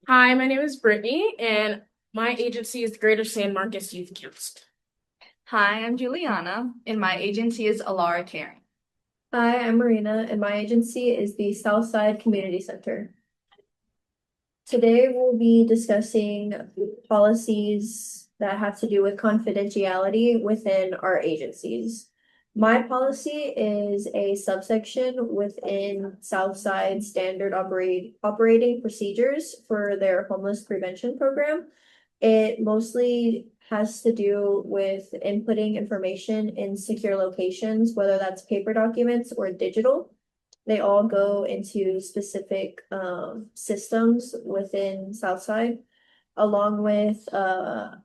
Hi, my name is Brittany, and my agency is the Greater San Marcos Youth Council. Hi, I'm Juliana, and my agency is Alara Caring. Hi, I'm Marina, and my agency is the Southside Community Center. Today, we'll be discussing policies that have to do with confidentiality within our agencies. My policy is a subsection within Southside Standard Operating Procedures for their homeless prevention program. It mostly has to do with inputting information in secure locations, whether that's paper documents or digital. They all go into specific systems within Southside, along with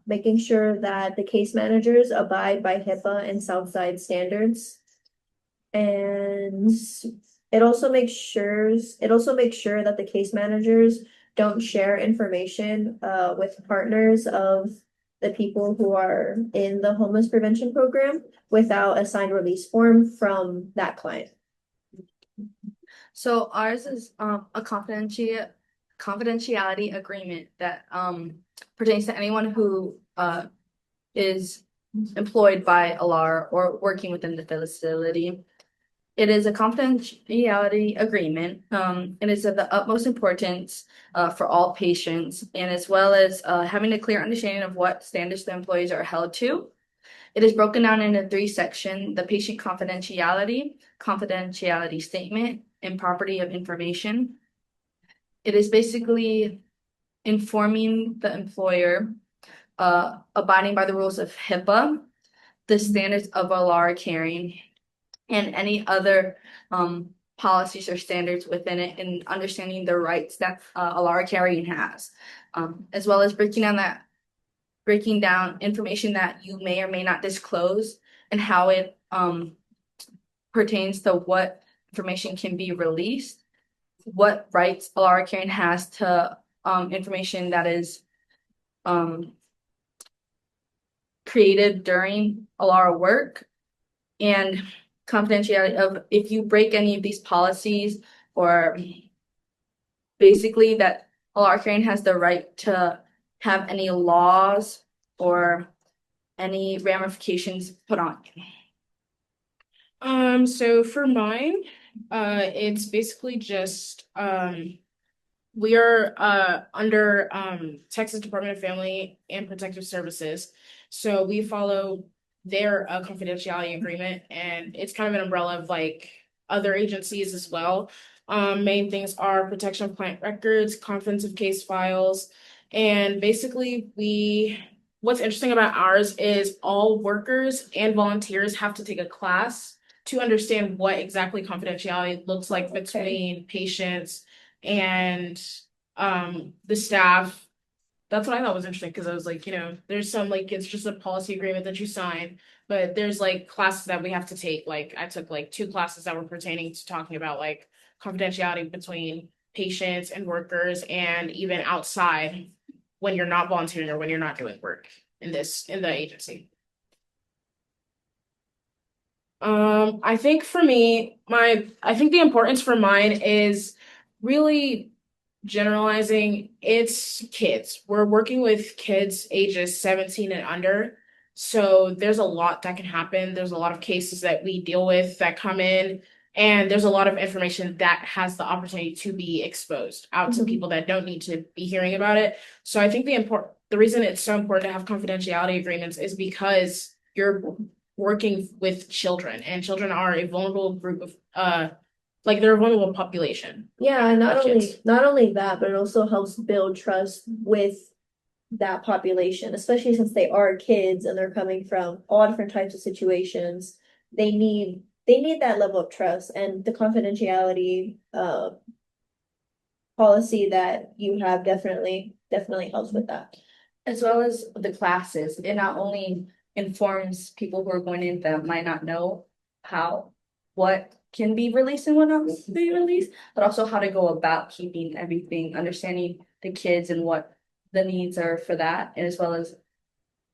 making sure that the case managers abide by HIPAA and Southside standards. And it also makes sure that the case managers don't share information with partners of the people who are in the homeless prevention program without a signed release form from that client. So ours is a confidentiality agreement that pertains to anyone who is employed by Alara or working within the facility. It is a confidentiality agreement. It is of the utmost importance for all patients, and as well as having a clear understanding of what standards the employees are held to. It is broken down into three sections: the patient confidentiality statement, and property of information. It is basically informing the employer, abiding by the rules of HIPAA, the standards of Alara Caring, and any other policies or standards within it, and understanding the rights that Alara Caring has, as well as breaking down information that you may or may not disclose and how it pertains to what information can be released, what rights Alara Caring has to information that is created during Alara work, and confidentiality of if you break any of these policies, or basically that Alara Caring has the right to have any laws or any ramifications put on you. So for mine, it's basically just we are under Texas Department of Family and Protective Services. So we follow their confidentiality agreement, and it's kind of an umbrella of like other agencies as well. Main things are protection of client records, confidence of case files, and basically what's interesting about ours is all workers and volunteers have to take a class to understand what exactly confidentiality looks like between patients and the staff. That's what I thought was interesting, because I was like, there's some like it's just a policy agreement that you sign, but there's like classes that we have to take. Like I took like two classes that were pertaining to talking about like confidentiality between patients and workers, and even outside when you're not volunteering or when you're not doing work in the agency. I think for me, I think the importance for mine is really generalizing. It's kids. We're working with kids ages 17 and under. So there's a lot that can happen. There's a lot of cases that we deal with that come in, and there's a lot of information that has the opportunity to be exposed out to Mhm. people that don't need to be hearing about it. So I think the reason it's so important to have confidentiality agreements is because you're working with children, and children are a vulnerable group of like they're a vulnerable population Yeah, not of only kids. not only that, but it also helps build trust with that population, especially since they are kids and they're coming from all different types of situations. They need that level of trust, and the confidentiality policy that you have definitely helps with that. As well as the classes. It not only informs people who are going in that might not know how, what can be released and what not be released, but also how to go about keeping everything, understanding the kids and what the needs are for that, and as well as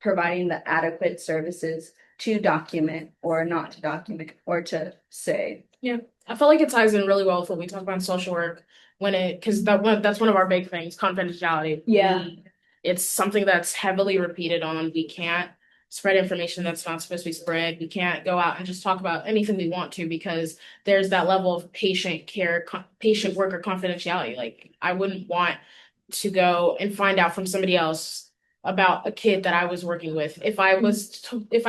providing the adequate services to document or not to document or to say. Yeah, I feel like it ties in really well with what we talk about in social work. because that's one of our big things, confidentiality. Yeah. It's something that's heavily repeated on. We can't spread information that's not supposed to be spread. We can't go out and just talk about anything we want to because there's that level of patient care, patient worker confidentiality. Like I wouldn't want to go and find out from somebody else about a kid that I was working with. If I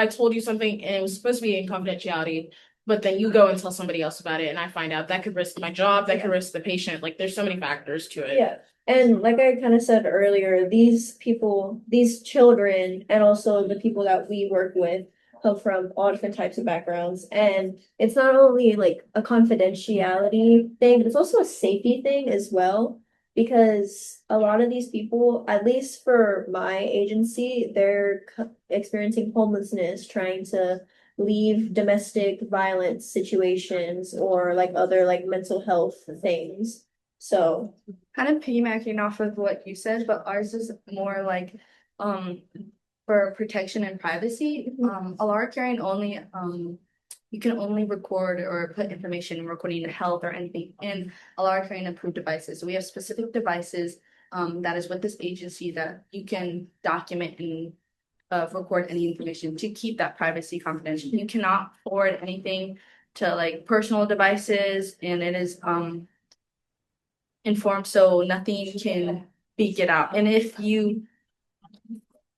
told you something and it was supposed to be in confidentiality, but then you go and tell somebody else about it and I find out, that could risk my job, that could risk the patient. Like there's so many factors to it. Yeah. And like I kind of said earlier, these people, these children, and also the people that we work with come from all different types of backgrounds. And it's not only like a confidentiality thing, but it's also a safety thing as well. Because a lot of these people, at least for my agency, they're experiencing homelessness, trying to leave domestic violence situations or like other like mental health things. So Kind of piggybacking off of what you said, but ours is more like for protection and privacy. Alara carrying only you can only record or put information regarding your health or anything in Alara carrying approved devices. So we have specific devices that is with this agency that you can document and record any information to keep that privacy confidential. You cannot forward anything to like personal devices, and it is informed so nothing can leak it out. And if you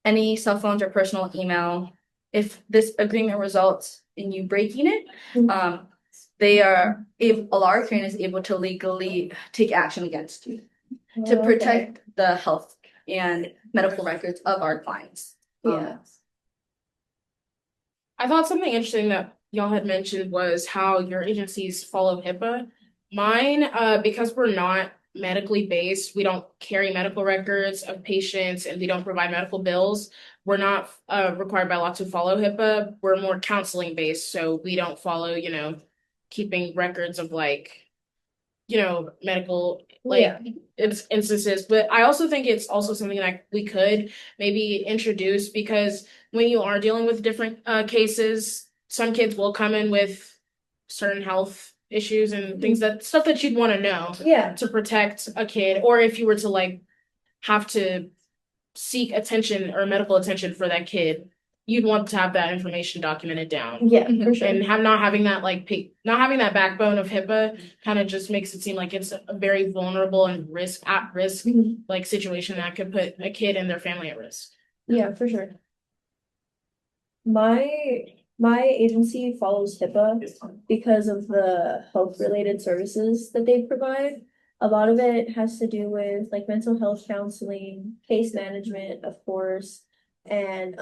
any cell phones or personal email, if this agreement results in you breaking it, they are if Alara Crane is able to legally take action against you to protect the health and medical records of our clients. Yeah. I thought something interesting that y'all had mentioned was how your agencies follow HIPAA. Mine, because we're not medically based, we don't carry medical records of patients and we don't provide medical bills. We're not required by law to follow HIPAA. We're more counseling based, so we don't follow, keeping records of medical instances. But I also think it's also something that we could maybe introduce because when you are dealing with different cases, some kids will come in with certain health issues and stuff that you'd want to know to protect a kid, or if you were to like have to seek attention or medical attention for that kid, you'd want to have that information documented down. Yeah, for sure. And not having that not having that backbone of HIPAA kind of just makes it seem like it's a very vulnerable and at risk like situation that could put a kid and their family at risk. Yeah, for sure. My agency follows HIPAA because of the health related services that they provide. A lot of it has to do with like mental health counseling, case management, of course, and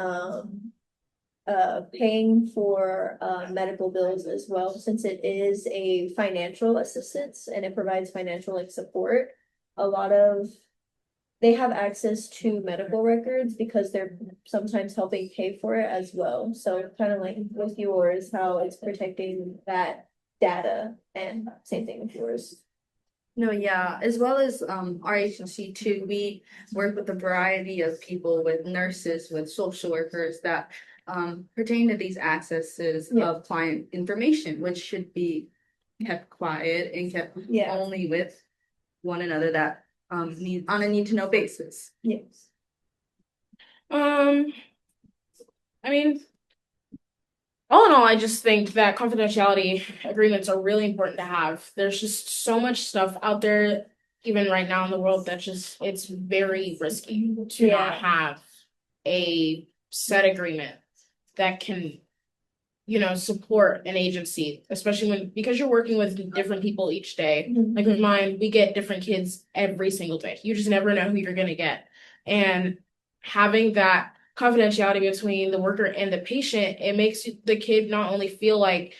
paying for medical bills as well, since it is a financial assistance and it provides financial like support. A lot of they have access to medical records because they're sometimes helping pay for it as well. So kind of like with yours, how it's protecting that data, and same thing with yours. No, yeah, as well as our agency too, we work with a variety of people, with nurses, with social workers that pertain to these accesses of client information, which should be kept quiet and kept only with one another that need on a need to know basis. Yes. I mean, all in all, I just think that confidentiality agreements are really important to have. There's just so much stuff out there, even right now in the world, that it's very risky to not have a set agreement that can, support an agency, especially because you're working with different people each day. Like with mine, we get different kids every single day. You just never know who you're going to get. And having that confidentiality between the worker and the patient, it makes the kid not only feel like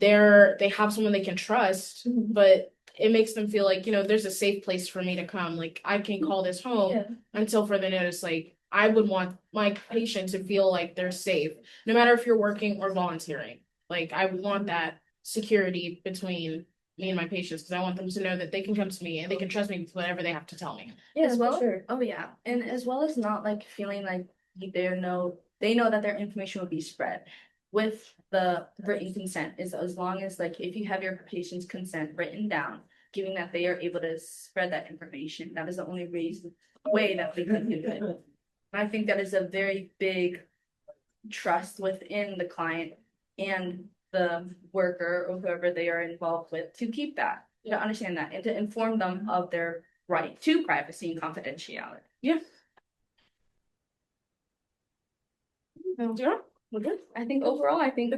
they have someone they can trust, but it makes them feel like, there's a safe place for me to come. Like I can call this home until further notice. Like I would want my patient to feel like they're safe, no matter if you're working or volunteering. Like I would want that security between me and my patients because I want them to know that they can come to me and they can trust me with whatever they have to tell me. Yeah, as well. Sure. Oh yeah, and as well as not like feeling like they know that their information will be spread with the written consent. Is as long as like if you have your patient's consent written down, given that they are able to spread that information. That is the only way that we can do it. I think that is a very big trust within the client and the worker or whoever they are involved with to keep that, to understand that, and to inform them of their right to privacy and confidentiality. Yeah. Yeah, we're good. I think overall, I think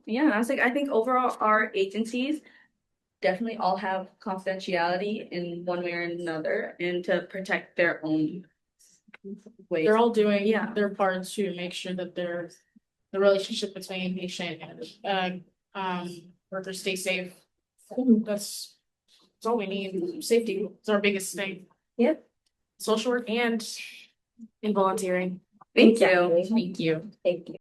yeah, I was like, I think overall our agencies definitely all have confidentiality in one way or another, and to protect their own ways. They're all doing Yeah. their part to make sure that there's the relationship between patient and workers stay safe. That's all we need. Safety is our biggest thing. Yep. Social work and in volunteering. Thank you. Exactly. Thank you. Thank you.